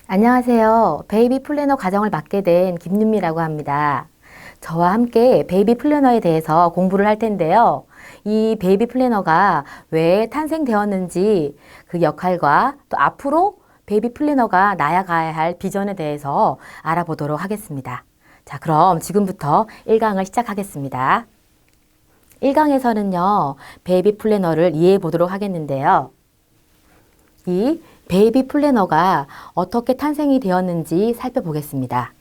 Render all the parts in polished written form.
안녕하세요. 베이비 플래너 과정을 맡게 된 김윤미라고 합니다. 저와 함께 베이비 플래너에 대해서 공부를 할 텐데요. 이 베이비 플래너가 왜 탄생되었는지 그 역할과 또 앞으로 베이비 플래너가 나아가야 할 비전에 대해서 알아보도록 하겠습니다. 자, 그럼 지금부터 1강을 시작하겠습니다. 1강에서는요, 베이비 플래너를 이해해 보도록 하겠는데요. 이 베이비 플래너가 어떻게 탄생이 되었는지 살펴보겠습니다.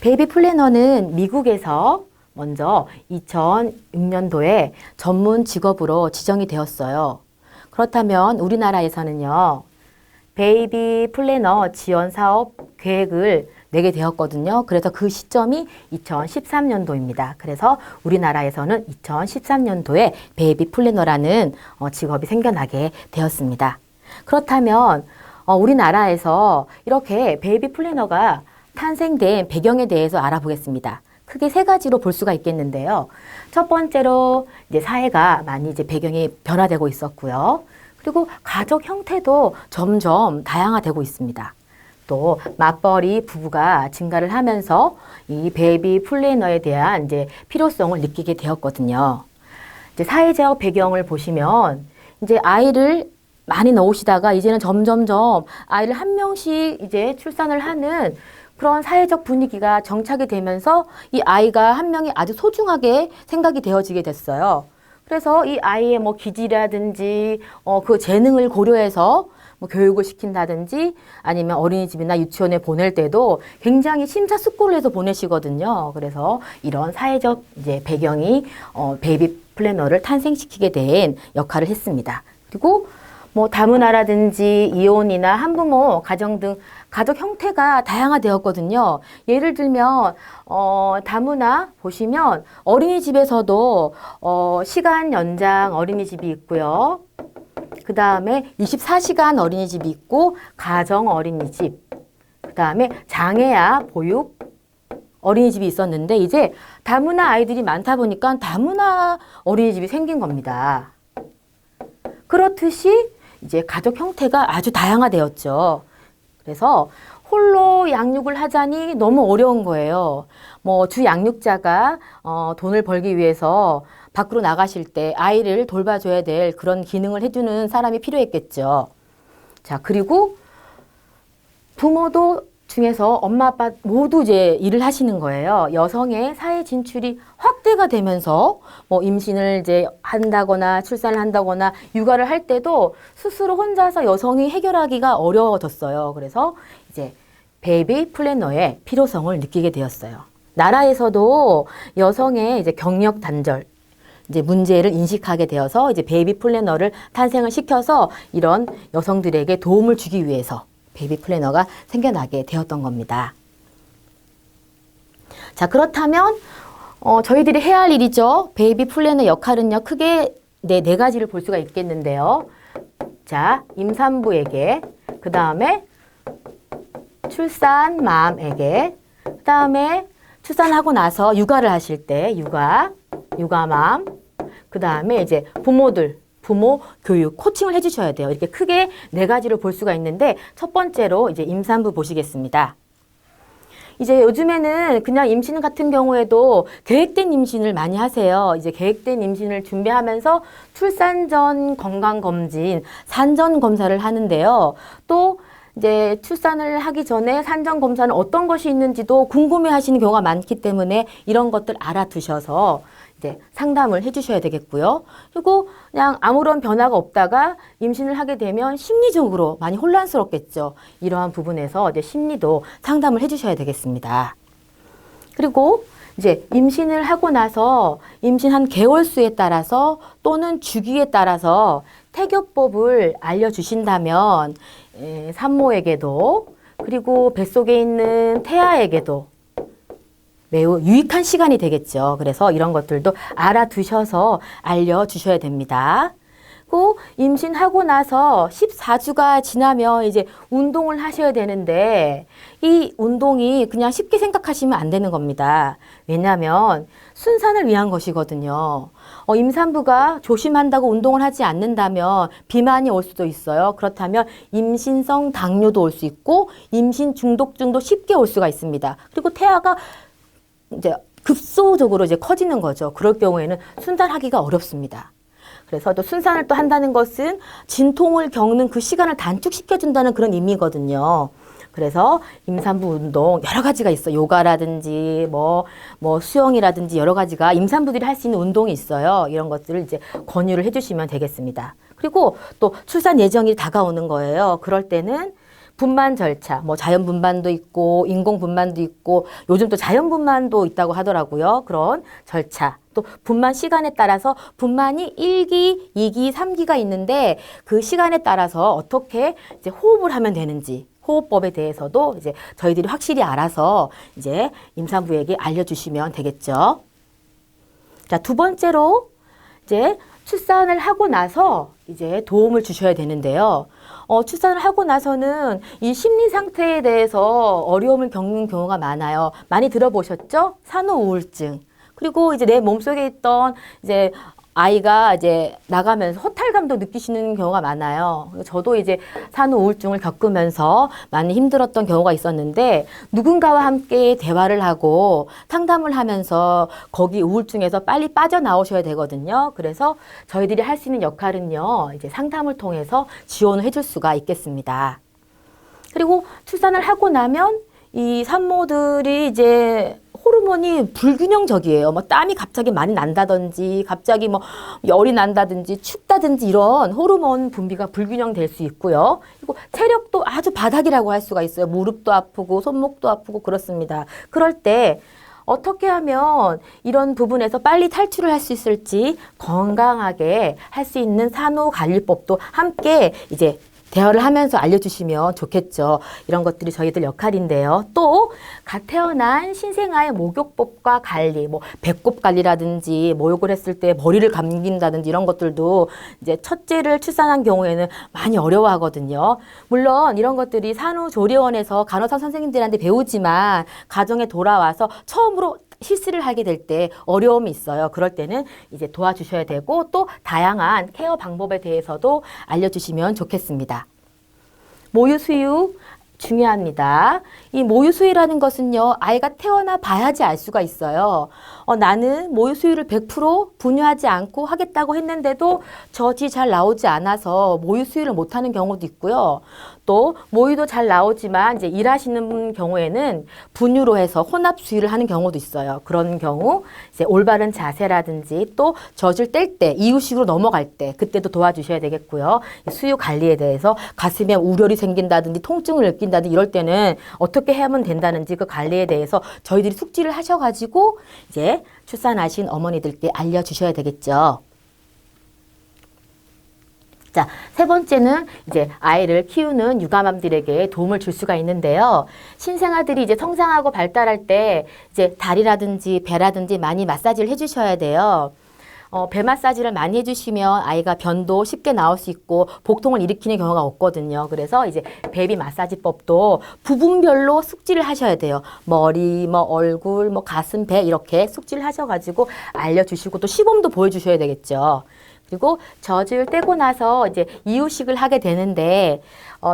베이비 플래너는 미국에서 먼저 2006년도에 전문 직업으로 지정이 되었어요. 그렇다면 우리나라에서는요, 베이비 플래너 지원 사업 계획을 내게 되었거든요. 그래서 그 시점이 2013년도입니다. 그래서 우리나라에서는 2013년도에 베이비 플래너라는 직업이 생겨나게 되었습니다. 그렇다면 우리나라에서 이렇게 베이비 플래너가 탄생된 배경에 대해서 알아보겠습니다. 크게 세 가지로 볼 수가 있겠는데요. 첫 번째로 이제 사회가 많이 이제 배경이 변화되고 있었고요. 그리고 가족 형태도 점점 다양화되고 있습니다. 또 맞벌이 부부가 증가를 하면서 이 베이비 플래너에 대한 이제 필요성을 느끼게 되었거든요. 이제 사회적 배경을 보시면 이제 아이를 많이 낳으시다가 이제는 점점점 아이를 한 명씩 이제 출산을 하는 그런 사회적 분위기가 정착이 되면서 이 아이가 한 명이 아주 소중하게 생각이 되어지게 됐어요. 그래서 이 아이의 뭐 기질이라든지 그 재능을 고려해서 뭐 교육을 시킨다든지 아니면 어린이집이나 유치원에 보낼 때도 굉장히 심사숙고를 해서 보내시거든요. 그래서 이런 사회적 이제 배경이 베이비 플래너를 탄생시키게 된 역할을 했습니다. 그리고 뭐 다문화라든지 이혼이나 한부모 가정 등 가족 형태가 다양화되었거든요. 예를 들면 다문화 보시면 어린이집에서도 시간 연장 어린이집이 있고요. 그 다음에 24시간 어린이집이 있고 가정 어린이집, 그 다음에 장애아 보육 어린이집이 있었는데 이제 다문화 아이들이 많다 보니까 다문화 어린이집이 생긴 겁니다. 그렇듯이 이제 가족 형태가 아주 다양화되었죠. 그래서 홀로 양육을 하자니 너무 어려운 거예요. 뭐 주 양육자가 돈을 벌기 위해서 밖으로 나가실 때 아이를 돌봐줘야 될 그런 기능을 해주는 사람이 필요했겠죠. 자, 그리고 부모도 중에서 엄마 아빠 모두 이제 일을 하시는 거예요. 여성의 사회 진출이 확대가 되면서 뭐 임신을 이제 한다거나 출산을 한다거나 육아를 할 때도 스스로 혼자서 여성이 해결하기가 어려워졌어요. 그래서 이제 베이비 플래너의 필요성을 느끼게 되었어요. 나라에서도 여성의 이제 경력 단절 이제 문제를 인식하게 되어서 이제 베이비 플래너를 탄생을 시켜서 이런 여성들에게 도움을 주기 위해서 베이비 플래너가 생겨나게 되었던 겁니다. 자, 그렇다면 저희들이 해야 할 일이죠. 베이비 플래너 역할은요. 크게 네 가지를 볼 수가 있겠는데요. 자, 임산부에게, 그 다음에 출산맘에게, 그 다음에 출산하고 나서 육아를 하실 때 육아맘, 그 다음에 이제 부모 교육, 코칭을 해주셔야 돼요. 이렇게 크게 네 가지를 볼 수가 있는데 첫 번째로 이제 임산부 보시겠습니다. 이제 요즘에는 그냥 임신 같은 경우에도 계획된 임신을 많이 하세요. 이제 계획된 임신을 준비하면서 출산 전 건강검진, 산전 검사를 하는데요. 또 이제 출산을 하기 전에 산전 검사는 어떤 것이 있는지도 궁금해 하시는 경우가 많기 때문에 이런 것들 알아두셔서 이제 상담을 해주셔야 되겠고요. 그리고 그냥 아무런 변화가 없다가 임신을 하게 되면 심리적으로 많이 혼란스럽겠죠. 이러한 부분에서 이제 심리도 상담을 해주셔야 되겠습니다. 그리고 이제 임신을 하고 나서 임신한 개월수에 따라서 또는 주기에 따라서 태교법을 알려주신다면 산모에게도 그리고 뱃속에 있는 태아에게도 매우 유익한 시간이 되겠죠. 그래서 이런 것들도 알아두셔서 알려주셔야 됩니다. 그 임신하고 나서 14주가 지나면 이제 운동을 하셔야 되는데 이 운동이 그냥 쉽게 생각하시면 안 되는 겁니다. 왜냐하면 순산을 위한 것이거든요. 임산부가 조심한다고 운동을 하지 않는다면 비만이 올 수도 있어요. 그렇다면 임신성 당뇨도 올 수 있고 임신 중독증도 쉽게 올 수가 있습니다. 그리고 태아가 이제 급소적으로 이제 커지는 거죠. 그럴 경우에는 순산하기가 어렵습니다. 그래서 또 순산을 또 한다는 것은 진통을 겪는 그 시간을 단축시켜준다는 그런 의미거든요. 그래서 임산부 운동 여러 가지가 있어요. 요가라든지 뭐 수영이라든지 여러 가지가 임산부들이 할 수 있는 운동이 있어요. 이런 것들을 이제 권유를 해주시면 되겠습니다. 그리고 또 출산 예정일이 다가오는 거예요. 그럴 때는 분만 절차, 뭐 자연 분만도 있고 인공 분만도 있고 요즘 또 자연 분만도 있다고 하더라고요. 그런 절차. 또 분만 시간에 따라서 분만이 1기, 2기, 3기가 있는데 그 시간에 따라서 어떻게 이제 호흡을 하면 되는지 호흡법에 대해서도 이제 저희들이 확실히 알아서 이제 임산부에게 알려주시면 되겠죠. 자, 두 번째로 이제 출산을 하고 나서 이제 도움을 주셔야 되는데요. 출산을 하고 나서는 이 심리 상태에 대해서 어려움을 겪는 경우가 많아요. 많이 들어보셨죠? 산후 우울증. 그리고 이제 내 몸속에 있던 이제 아이가 이제 나가면서 허탈감도 느끼시는 경우가 많아요. 저도 이제 산후 우울증을 겪으면서 많이 힘들었던 경우가 있었는데 누군가와 함께 대화를 하고 상담을 하면서 거기 우울증에서 빨리 빠져나오셔야 되거든요. 그래서 저희들이 할 수 있는 역할은요, 이제 상담을 통해서 지원을 해줄 수가 있겠습니다. 그리고 출산을 하고 나면 이 산모들이 이제 호르몬이 불균형적이에요. 뭐 땀이 갑자기 많이 난다든지, 갑자기 뭐 열이 난다든지, 춥다든지 이런 호르몬 분비가 불균형될 수 있고요. 그리고 체력도 아주 바닥이라고 할 수가 있어요. 무릎도 아프고 손목도 아프고 그렇습니다. 그럴 때 어떻게 하면 이런 부분에서 빨리 탈출을 할 수 있을지 건강하게 할 수 있는 산후관리법도 함께 이제 대화를 하면서 알려주시면 좋겠죠. 이런 것들이 저희들 역할인데요. 또 갓 태어난 신생아의 목욕법과 관리, 뭐 배꼽 관리라든지 모욕을 했을 때 머리를 감긴다든지 이런 것들도 이제 첫째를 출산한 경우에는 많이 어려워하거든요. 물론 이런 것들이 산후조리원에서 간호사 선생님들한테 배우지만 가정에 돌아와서 처음으로 실수를 하게 될 때 어려움이 있어요. 그럴 때는 이제 도와주셔야 되고 또 다양한 케어 방법에 대해서도 알려주시면 좋겠습니다. 모유 수유 중요합니다. 이 모유 수유라는 것은요, 아이가 태어나 봐야지 알 수가 있어요. 나는 모유 수유를 100% 분유하지 않고 하겠다고 했는데도 젖이 잘 나오지 않아서 모유 수유를 못하는 경우도 있고요. 또 모유도 잘 나오지만 이제 일하시는 경우에는 분유로 해서 혼합 수유를 하는 경우도 있어요. 그런 경우 이제 올바른 자세라든지 또 젖을 뗄 때 이유식으로 넘어갈 때 그때도 도와주셔야 되겠고요. 수유 관리에 대해서 가슴에 우열이 생긴다든지 통증을 느낀다든지 이럴 때는 어떻게 하면 된다는지 그 관리에 대해서 저희들이 숙지를 하셔가지고 이제 출산하신 어머니들께 알려주셔야 되겠죠. 자, 세 번째는 이제 아이를 키우는 육아맘들에게 도움을 줄 수가 있는데요. 신생아들이 이제 성장하고 발달할 때 이제 다리라든지 배라든지 많이 마사지를 해주셔야 돼요. 배 마사지를 많이 해주시면 아이가 변도 쉽게 나올 수 있고 복통을 일으키는 경우가 없거든요. 그래서 이제 베이비 마사지법도 부분별로 숙지를 하셔야 돼요. 머리, 뭐 얼굴, 뭐 가슴, 배 이렇게 숙지를 하셔가지고 알려주시고 또 시범도 보여주셔야 되겠죠. 그리고 젖을 떼고 나서 이제 이유식을 하게 되는데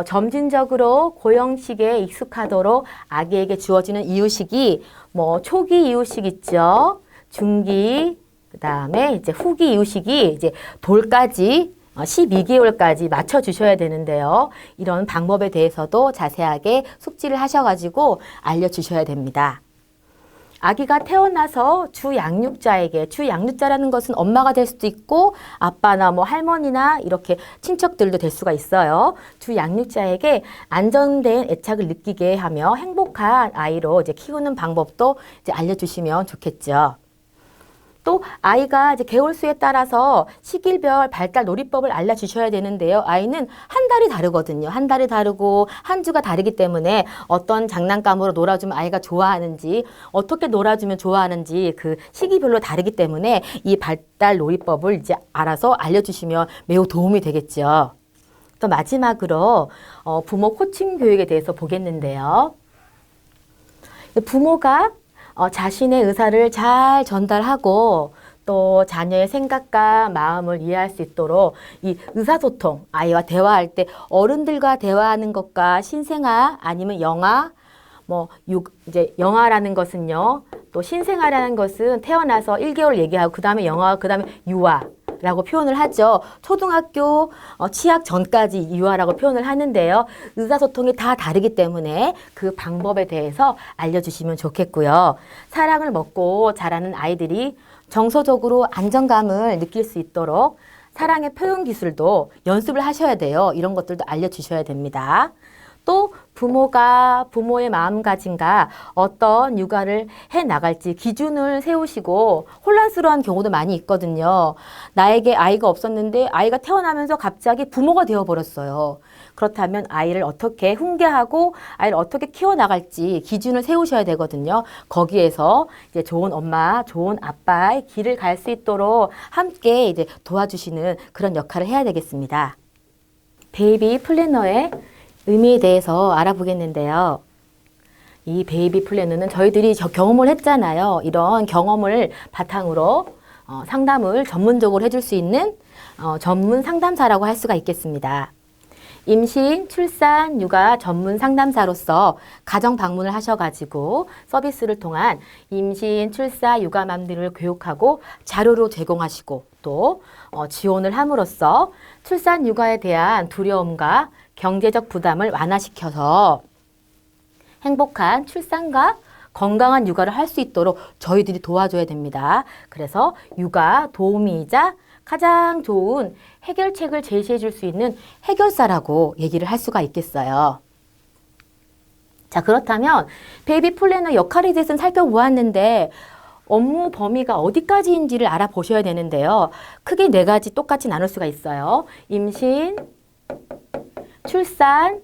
점진적으로 고형식에 익숙하도록 아기에게 주어지는 이유식이 뭐 초기 이유식 있죠. 중기, 그다음에 이제 후기 이유식이 이제 돌까지 12개월까지 맞춰주셔야 되는데요. 이런 방법에 대해서도 자세하게 숙지를 하셔가지고 알려주셔야 됩니다. 아기가 태어나서 주양육자에게, 주양육자라는 것은 엄마가 될 수도 있고 아빠나 뭐 할머니나 이렇게 친척들도 될 수가 있어요. 주양육자에게 안정된 애착을 느끼게 하며 행복한 아이로 이제 키우는 방법도 이제 알려주시면 좋겠죠. 또 아이가 이제 개월수에 따라서 시기별 발달 놀이법을 알려주셔야 되는데요. 아이는 한 달이 다르거든요. 한 달이 다르고 한 주가 다르기 때문에 어떤 장난감으로 놀아주면 아이가 좋아하는지 어떻게 놀아주면 좋아하는지 그 시기별로 다르기 때문에 이 발달 놀이법을 이제 알아서 알려주시면 매우 도움이 되겠죠. 또 마지막으로 부모 코칭 교육에 대해서 보겠는데요. 부모가 자신의 의사를 잘 전달하고 또 자녀의 생각과 마음을 이해할 수 있도록 이 의사소통, 아이와 대화할 때 어른들과 대화하는 것과 신생아 아니면 영아, 이제 영아라는 것은요, 또 신생아라는 것은 태어나서 1개월 얘기하고 그 다음에 영아, 그 다음에 유아라고 표현을 하죠. 초등학교 취학 전까지 유아라고 표현을 하는데요. 의사소통이 다 다르기 때문에 그 방법에 대해서 알려주시면 좋겠고요. 사랑을 먹고 자라는 아이들이 정서적으로 안정감을 느낄 수 있도록 사랑의 표현 기술도 연습을 하셔야 돼요. 이런 것들도 알려주셔야 됩니다. 또 부모가 부모의 마음가짐과 어떤 육아를 해 나갈지 기준을 세우시고 혼란스러운 경우도 많이 있거든요. 나에게 아이가 없었는데 아이가 태어나면서 갑자기 부모가 되어버렸어요. 그렇다면 아이를 어떻게 훈계하고 아이를 어떻게 키워나갈지 기준을 세우셔야 되거든요. 거기에서 이제 좋은 엄마, 좋은 아빠의 길을 갈 수 있도록 함께 이제 도와주시는 그런 역할을 해야 되겠습니다. 베이비 플래너의 의미에 대해서 알아보겠는데요. 이 베이비 플래너는 저희들이 경험을 했잖아요. 이런 경험을 바탕으로 상담을 전문적으로 해줄 수 있는 전문 상담사라고 할 수가 있겠습니다. 임신, 출산, 육아 전문 상담사로서 가정 방문을 하셔가지고 서비스를 통한 임신, 출산, 육아맘들을 교육하고 자료로 제공하시고 또 지원을 함으로써 출산, 육아에 대한 두려움과 경제적 부담을 완화시켜서 행복한 출산과 건강한 육아를 할 수 있도록 저희들이 도와줘야 됩니다. 그래서 육아 도우미이자 가장 좋은 해결책을 제시해 줄 수 있는 해결사라고 얘기를 할 수가 있겠어요. 자, 그렇다면 베이비 플래너 역할에 대해서는 살펴보았는데 업무 범위가 어디까지인지를 알아보셔야 되는데요. 크게 4가지 똑같이 나눌 수가 있어요. 임신, 출산,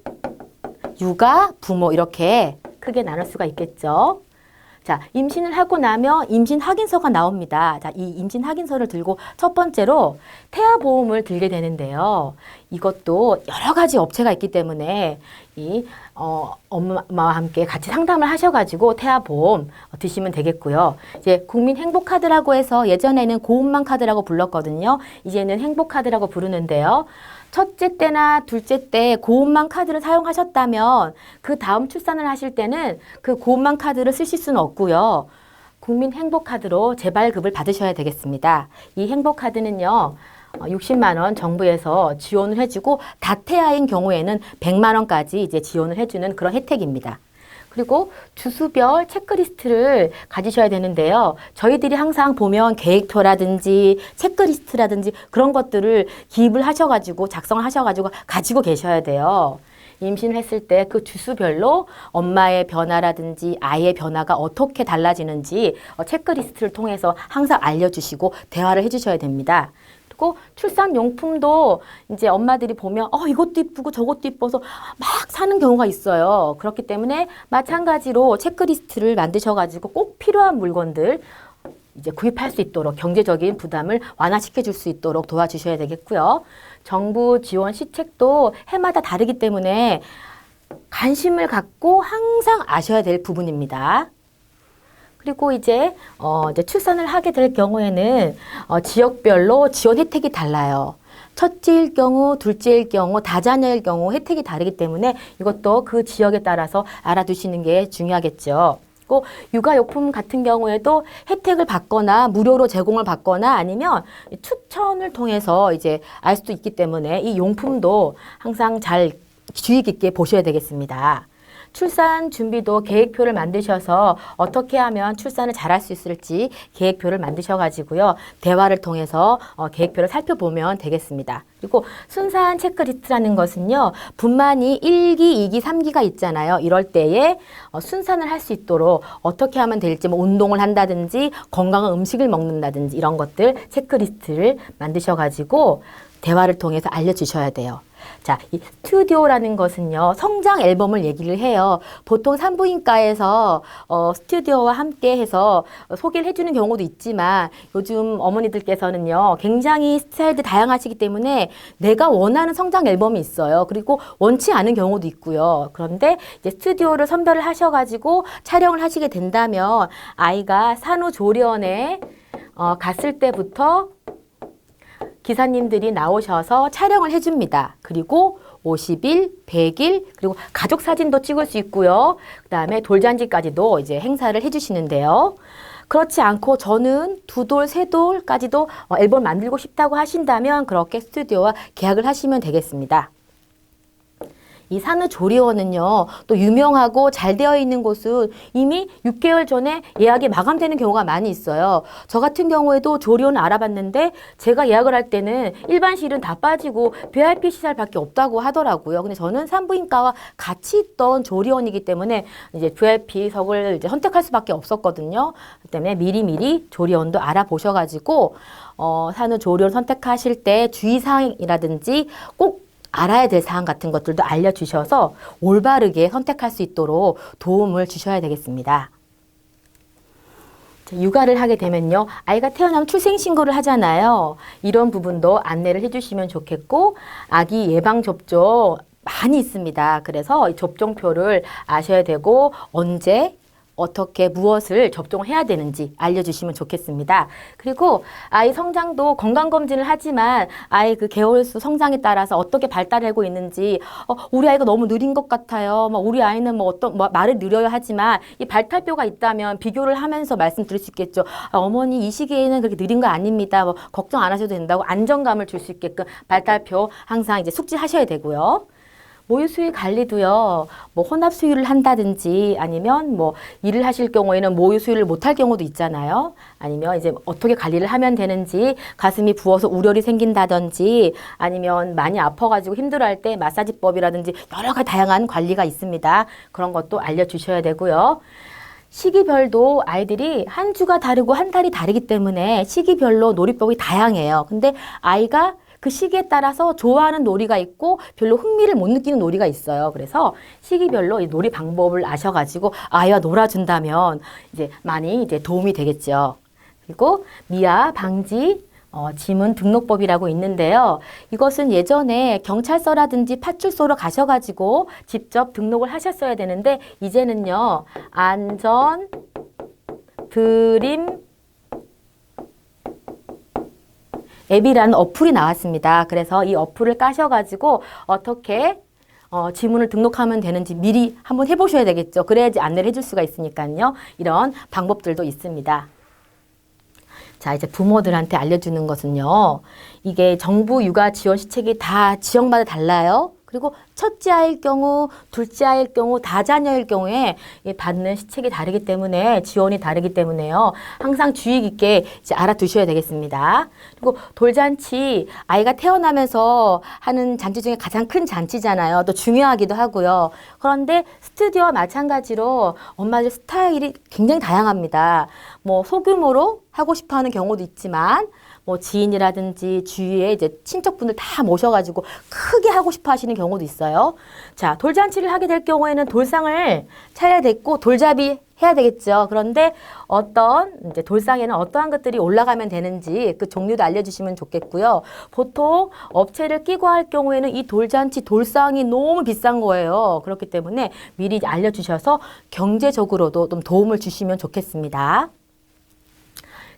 육아, 부모 이렇게 크게 나눌 수가 있겠죠. 자, 임신을 하고 나면 임신 확인서가 나옵니다. 자, 이 임신 확인서를 들고 첫 번째로 태아보험을 들게 되는데요. 이것도 여러 가지 업체가 있기 때문에 이 엄마와 함께 같이 상담을 하셔가지고 태아보험 드시면 되겠고요. 이제 국민행복카드라고 해서 예전에는 고운만 카드라고 불렀거든요. 이제는 행복카드라고 부르는데요. 첫째 때나 둘째 때 고운만 카드를 사용하셨다면 그 다음 출산을 하실 때는 그 고운만 카드를 쓰실 수는 없고요. 국민행복카드로 재발급을 받으셔야 되겠습니다. 이 행복카드는요. 60만 원 정부에서 지원을 해주고 다태아인 경우에는 100만 원까지 이제 지원을 해주는 그런 혜택입니다. 그리고 주수별 체크리스트를 가지셔야 되는데요. 저희들이 항상 보면 계획표라든지 체크리스트라든지 그런 것들을 기입을 하셔가지고 작성을 하셔가지고 가지고 계셔야 돼요. 임신을 했을 때 그 주수별로 엄마의 변화라든지 아이의 변화가 어떻게 달라지는지 체크리스트를 통해서 항상 알려주시고 대화를 해주셔야 됩니다. 그리고 출산용품도 이제 엄마들이 보면 이것도 이쁘고 저것도 이뻐서 막 사는 경우가 있어요. 그렇기 때문에 마찬가지로 체크리스트를 만드셔가지고 꼭 필요한 물건들 이제 구입할 수 있도록 경제적인 부담을 완화시켜 줄 수 있도록 도와주셔야 되겠고요. 정부 지원 시책도 해마다 다르기 때문에 관심을 갖고 항상 아셔야 될 부분입니다. 그리고 이제 출산을 하게 될 경우에는 지역별로 지원 혜택이 달라요. 첫째일 경우, 둘째일 경우, 다자녀일 경우 혜택이 다르기 때문에 이것도 그 지역에 따라서 알아두시는 게 중요하겠죠. 그리고 육아용품 같은 경우에도 혜택을 받거나 무료로 제공을 받거나 아니면 추천을 통해서 이제 알 수도 있기 때문에 이 용품도 항상 잘 주의 깊게 보셔야 되겠습니다. 출산 준비도 계획표를 만드셔서 어떻게 하면 출산을 잘할 수 있을지 계획표를 만드셔가지고요. 대화를 통해서 계획표를 살펴보면 되겠습니다. 그리고 순산 체크리스트라는 것은요. 분만이 1기, 2기, 3기가 있잖아요. 이럴 때에 순산을 할 수 있도록 어떻게 하면 될지 운동을 한다든지 건강한 음식을 먹는다든지 이런 것들 체크리스트를 만드셔가지고 대화를 통해서 알려주셔야 돼요. 자, 이 스튜디오라는 것은요, 성장 앨범을 얘기를 해요. 보통 산부인과에서 스튜디오와 함께 해서 소개를 해주는 경우도 있지만 요즘 어머니들께서는요, 굉장히 스타일도 다양하시기 때문에 내가 원하는 성장 앨범이 있어요. 그리고 원치 않은 경우도 있고요. 그런데 이제 스튜디오를 선별을 하셔가지고 촬영을 하시게 된다면 아이가 산후조리원에 갔을 때부터 기사님들이 나오셔서 촬영을 해줍니다. 그리고 50일, 100일, 그리고 가족 사진도 찍을 수 있고요. 그 다음에 돌잔치까지도 이제 행사를 해주시는데요. 그렇지 않고 저는 2돌, 3돌까지도 앨범 만들고 싶다고 하신다면 그렇게 스튜디오와 계약을 하시면 되겠습니다. 이 산후조리원은요, 또 유명하고 잘 되어 있는 곳은 이미 6개월 전에 예약이 마감되는 경우가 많이 있어요. 저 같은 경우에도 조리원을 알아봤는데 제가 예약을 할 때는 일반실은 다 빠지고 VIP 시설밖에 없다고 하더라고요. 근데 저는 산부인과와 같이 있던 조리원이기 때문에 이제 VIP석을 이제 선택할 수밖에 없었거든요. 그 때문에 미리미리 조리원도 알아보셔가지고 산후조리원 선택하실 때 주의사항이라든지 꼭 알아야 될 사항 같은 것들도 알려주셔서 올바르게 선택할 수 있도록 도움을 주셔야 되겠습니다. 육아를 하게 되면요. 아이가 태어나면 출생신고를 하잖아요. 이런 부분도 안내를 해주시면 좋겠고 아기 예방접종 많이 있습니다. 그래서 이 접종표를 아셔야 되고 언제 어떻게 무엇을 접종을 해야 되는지 알려주시면 좋겠습니다. 그리고 아이 성장도 건강검진을 하지만 아이 그 개월수 성장에 따라서 어떻게 발달하고 있는지 우리 아이가 너무 느린 것 같아요. 우리 아이는 말을 느려야 하지만 이 발달표가 있다면 비교를 하면서 말씀드릴 수 있겠죠. 어머니 이 시기에는 그렇게 느린 거 아닙니다. 걱정 안 하셔도 된다고 안정감을 줄 수 있게끔 발달표 항상 이제 숙지하셔야 되고요. 모유 수유 관리도요, 혼합 수유를 한다든지 아니면 일을 하실 경우에는 모유 수유를 못할 경우도 있잖아요. 아니면 이제 어떻게 관리를 하면 되는지 가슴이 부어서 우열이 생긴다든지 아니면 많이 아파가지고 힘들어할 때 마사지법이라든지 여러 가지 다양한 관리가 있습니다. 그런 것도 알려주셔야 되고요. 시기별도 아이들이 한 주가 다르고 한 달이 다르기 때문에 시기별로 놀이법이 다양해요. 근데 아이가 그 시기에 따라서 좋아하는 놀이가 있고 별로 흥미를 못 느끼는 놀이가 있어요. 그래서 시기별로 이 놀이 방법을 아셔가지고 아이와 놀아준다면 이제 많이 이제 도움이 되겠죠. 그리고 미아 방지 지문 등록법이라고 있는데요. 이것은 예전에 경찰서라든지 파출소로 가셔가지고 직접 등록을 하셨어야 되는데 이제는요. 안전 드림 앱이라는 어플이 나왔습니다. 그래서 이 어플을 까셔가지고 어떻게 지문을 등록하면 되는지 미리 한번 해보셔야 되겠죠. 그래야지 안내를 해줄 수가 있으니까요. 이런 방법들도 있습니다. 자, 이제 부모들한테 알려주는 것은요. 이게 정부 육아 지원 시책이 다 지역마다 달라요. 그리고 첫째 아이일 경우, 둘째 아이일 경우, 다자녀일 경우에 받는 시책이 다르기 때문에 지원이 다르기 때문에요. 항상 주의 깊게 이제 알아두셔야 되겠습니다. 그리고 돌잔치 아이가 태어나면서 하는 잔치 중에 가장 큰 잔치잖아요. 또 중요하기도 하고요. 그런데 스튜디오와 마찬가지로 엄마들 스타일이 굉장히 다양합니다. 소규모로 하고 싶어 하는 경우도 있지만 지인이라든지 주위에 이제 친척분들 다 모셔가지고 크게 하고 싶어 하시는 경우도 있어요. 자, 돌잔치를 하게 될 경우에는 돌상을 차려야 되고 돌잡이 해야 되겠죠. 그런데 이제 돌상에는 어떠한 것들이 올라가면 되는지 그 종류도 알려주시면 좋겠고요. 보통 업체를 끼고 할 경우에는 이 돌잔치 돌상이 너무 비싼 거예요. 그렇기 때문에 미리 알려주셔서 경제적으로도 좀 도움을 주시면 좋겠습니다.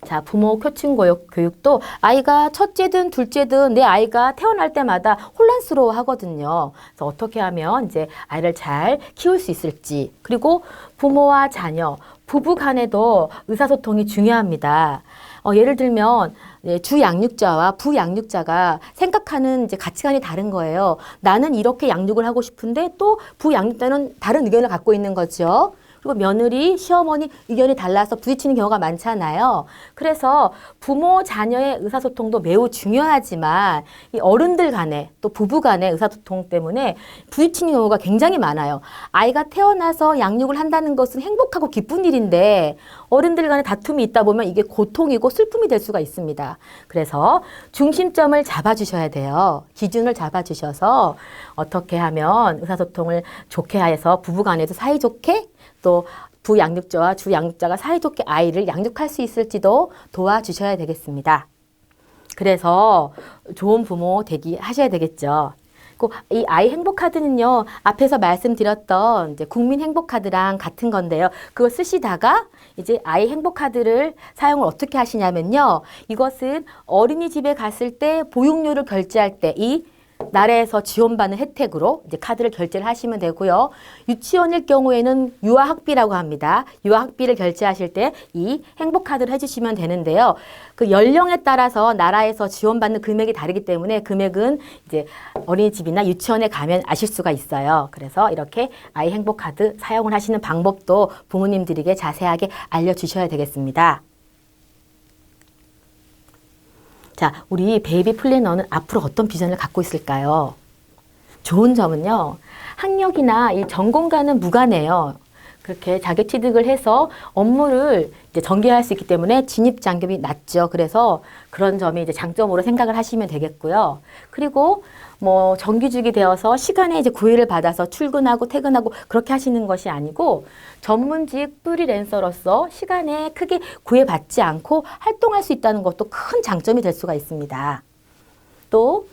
자, 부모 코칭 교육도 아이가 첫째든 둘째든 내 아이가 태어날 때마다 혼란스러워 하거든요. 그래서 어떻게 하면 이제 아이를 잘 키울 수 있을지, 그리고 부모와 자녀, 부부 간에도 의사소통이 중요합니다. 예를 들면 주 양육자와 부양육자가 생각하는 이제 가치관이 다른 거예요. 나는 이렇게 양육을 하고 싶은데 또 부양육자는 다른 의견을 갖고 있는 거죠. 그리고 며느리, 시어머니 의견이 달라서 부딪히는 경우가 많잖아요. 그래서 부모, 자녀의 의사소통도 매우 중요하지만 이 어른들 간에 또 부부 간의 의사소통 때문에 부딪히는 경우가 굉장히 많아요. 아이가 태어나서 양육을 한다는 것은 행복하고 기쁜 일인데 어른들 간에 다툼이 있다 보면 이게 고통이고 슬픔이 될 수가 있습니다. 그래서 중심점을 잡아주셔야 돼요. 기준을 잡아주셔서 어떻게 하면 의사소통을 좋게 해서 부부 간에도 사이좋게 또 부양육자와 주양육자가 사이좋게 아이를 양육할 수 있을지도 도와주셔야 되겠습니다. 그래서 좋은 부모 되기 하셔야 되겠죠. 이 아이 행복카드는요, 앞에서 말씀드렸던 이제 국민 행복카드랑 같은 건데요. 그거 쓰시다가 이제 아이 행복카드를 사용을 어떻게 하시냐면요. 이것은 어린이집에 갔을 때 보육료를 결제할 때 이 나라에서 지원받는 혜택으로 이제 카드를 결제를 하시면 되고요. 유치원일 경우에는 유아학비라고 합니다. 유아학비를 결제하실 때 이 행복카드를 해주시면 되는데요. 그 연령에 따라서 나라에서 지원받는 금액이 다르기 때문에 금액은 이제 어린이집이나 유치원에 가면 아실 수가 있어요. 그래서 이렇게 아이 행복카드 사용을 하시는 방법도 부모님들에게 자세하게 알려주셔야 되겠습니다. 자, 우리 베이비 플래너는 앞으로 어떤 비전을 갖고 있을까요? 좋은 점은요, 학력이나 이 전공과는 무관해요. 그렇게 자격 취득을 해서 업무를 이제 전개할 수 있기 때문에 진입 장벽이 낮죠. 그래서 그런 점이 이제 장점으로 생각을 하시면 되겠고요. 그리고 뭐 정규직이 되어서 시간에 이제 구애를 받아서 출근하고 퇴근하고 그렇게 하시는 것이 아니고 전문직 프리랜서로서 시간에 크게 구애받지 않고 활동할 수 있다는 것도 큰 장점이 될 수가 있습니다. 또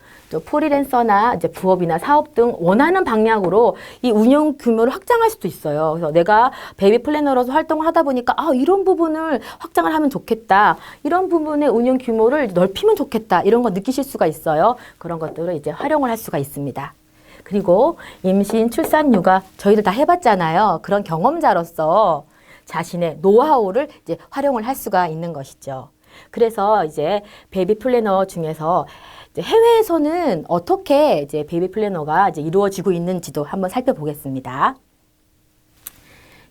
프리랜서나 이제 부업이나 사업 등 원하는 방향으로 이 운영 규모를 확장할 수도 있어요. 그래서 내가 베이비 플래너로서 활동을 하다 보니까 이런 부분을 확장을 하면 좋겠다. 이런 부분의 운영 규모를 넓히면 좋겠다. 이런 거 느끼실 수가 있어요. 그런 것들을 이제 활용을 할 수가 있습니다. 그리고 임신, 출산, 육아 저희들 다 해봤잖아요. 그런 경험자로서 자신의 노하우를 이제 활용을 할 수가 있는 것이죠. 그래서 이제 베이비 플래너 중에서 이제 해외에서는 어떻게 이제 베이비 플래너가 이제 이루어지고 있는지도 한번 살펴보겠습니다.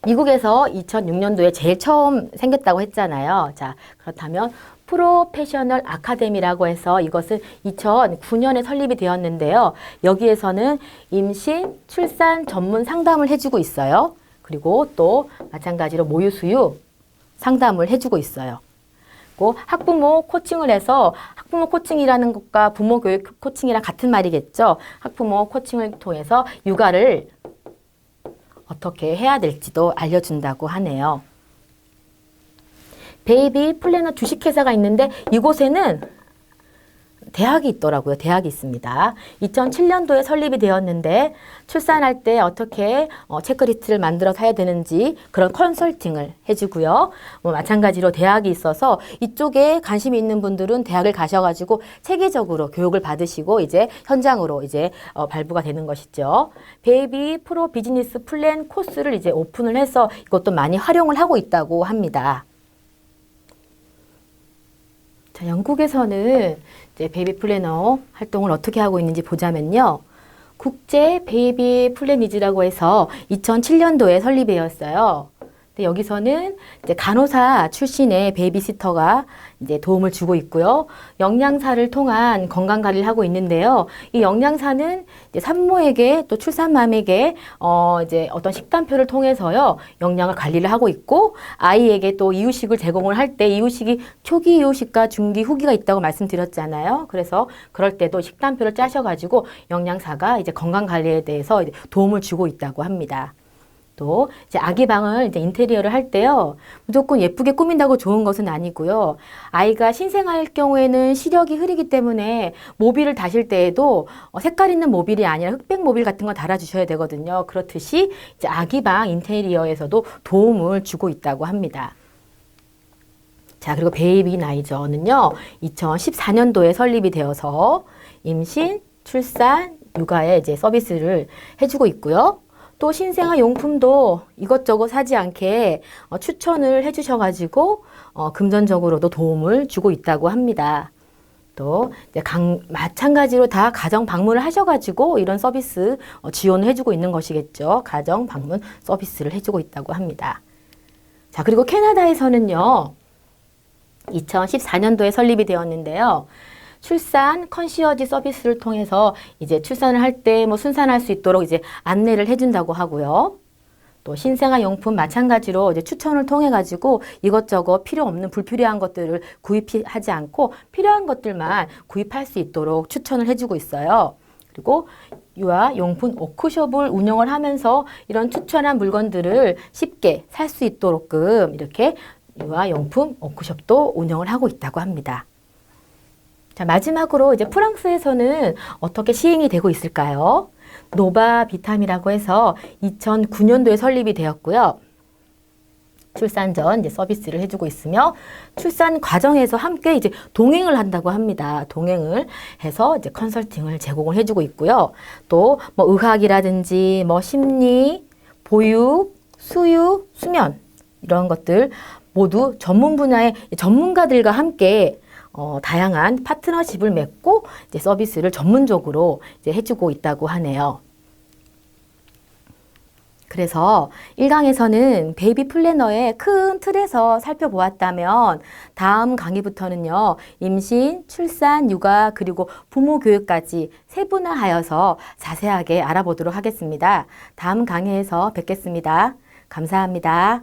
미국에서 2006년도에 제일 처음 생겼다고 했잖아요. 자, 그렇다면 프로페셔널 아카데미라고 해서 이것은 2009년에 설립이 되었는데요. 여기에서는 임신, 출산 전문 상담을 해주고 있어요. 그리고 또 마찬가지로 모유 수유 상담을 해주고 있어요. 학부모 코칭을 해서 학부모 코칭이라는 것과 부모 교육 코칭이랑 같은 말이겠죠. 학부모 코칭을 통해서 육아를 어떻게 해야 될지도 알려준다고 하네요. 베이비 플래너 주식회사가 있는데 이곳에는 대학이 있더라고요. 대학이 있습니다. 2007년도에 설립이 되었는데 출산할 때 어떻게 체크리스트를 만들어서 해야 되는지 그런 컨설팅을 해주고요. 마찬가지로 대학이 있어서 이쪽에 관심이 있는 분들은 대학을 가셔가지고 체계적으로 교육을 받으시고 이제 현장으로 이제 발부가 되는 것이죠. 베이비 프로 비즈니스 플랜 코스를 이제 오픈을 해서 이것도 많이 활용을 하고 있다고 합니다. 자, 영국에서는 이제 베이비 플래너 활동을 어떻게 하고 있는지 보자면요. 국제 베이비 플래니즈라고 해서 2007년도에 설립되었어요. 근데 여기서는 이제 간호사 출신의 베이비시터가 이제 도움을 주고 있고요. 영양사를 통한 건강 관리를 하고 있는데요. 이 영양사는 이제 산모에게 또 출산맘에게 이제 어떤 식단표를 통해서요. 영양을 관리를 하고 있고 아이에게 또 이유식을 제공을 할 때 이유식이 초기 이유식과 중기 후기가 있다고 말씀드렸잖아요. 그래서 그럴 때도 식단표를 짜셔가지고 영양사가 이제 건강 관리에 대해서 이제 도움을 주고 있다고 합니다. 또 이제 아기 방을 이제 인테리어를 할 때요. 무조건 예쁘게 꾸민다고 좋은 것은 아니고요. 아이가 신생아일 경우에는 시력이 흐리기 때문에 모빌을 다실 때에도 색깔 있는 모빌이 아니라 흑백 모빌 같은 거 달아주셔야 되거든요. 그렇듯이 이제 아기 방 인테리어에서도 도움을 주고 있다고 합니다. 자, 그리고 베이비 나이저는요. 2014년도에 설립이 되어서 임신, 출산, 육아에 이제 서비스를 해주고 있고요. 또 신생아 용품도 이것저것 사지 않게 추천을 해주셔가지고 금전적으로도 도움을 주고 있다고 합니다. 또 이제 마찬가지로 다 가정 방문을 하셔가지고 이런 서비스 지원을 해주고 있는 것이겠죠. 가정 방문 서비스를 해주고 있다고 합니다. 자, 그리고 캐나다에서는요. 2014년도에 설립이 되었는데요. 출산 컨시어지 서비스를 통해서 이제 출산을 할 때 뭐 순산할 수 있도록 이제 안내를 해준다고 하고요. 또 신생아 용품 마찬가지로 이제 추천을 통해 가지고 이것저것 필요 없는 불필요한 것들을 구입하지 않고 필요한 것들만 구입할 수 있도록 추천을 해주고 있어요. 그리고 유아 용품 워크숍을 운영을 하면서 이런 추천한 물건들을 쉽게 살 수 있도록끔 이렇게 유아 용품 워크숍도 운영을 하고 있다고 합니다. 자, 마지막으로 이제 프랑스에서는 어떻게 시행이 되고 있을까요? 노바 비탐이라고 해서 2009년도에 설립이 되었고요. 출산 전 이제 서비스를 해주고 있으며 출산 과정에서 함께 이제 동행을 한다고 합니다. 동행을 해서 이제 컨설팅을 제공을 해주고 있고요. 또 뭐 의학이라든지 뭐 심리, 보육, 수유, 수면 이런 것들 모두 전문 분야의 전문가들과 함께 다양한 파트너십을 맺고 이제 서비스를 전문적으로 이제 해주고 있다고 하네요. 그래서 1강에서는 베이비 플래너의 큰 틀에서 살펴보았다면 다음 강의부터는요, 임신, 출산, 육아, 그리고 부모 교육까지 세분화하여서 자세하게 알아보도록 하겠습니다. 다음 강의에서 뵙겠습니다. 감사합니다.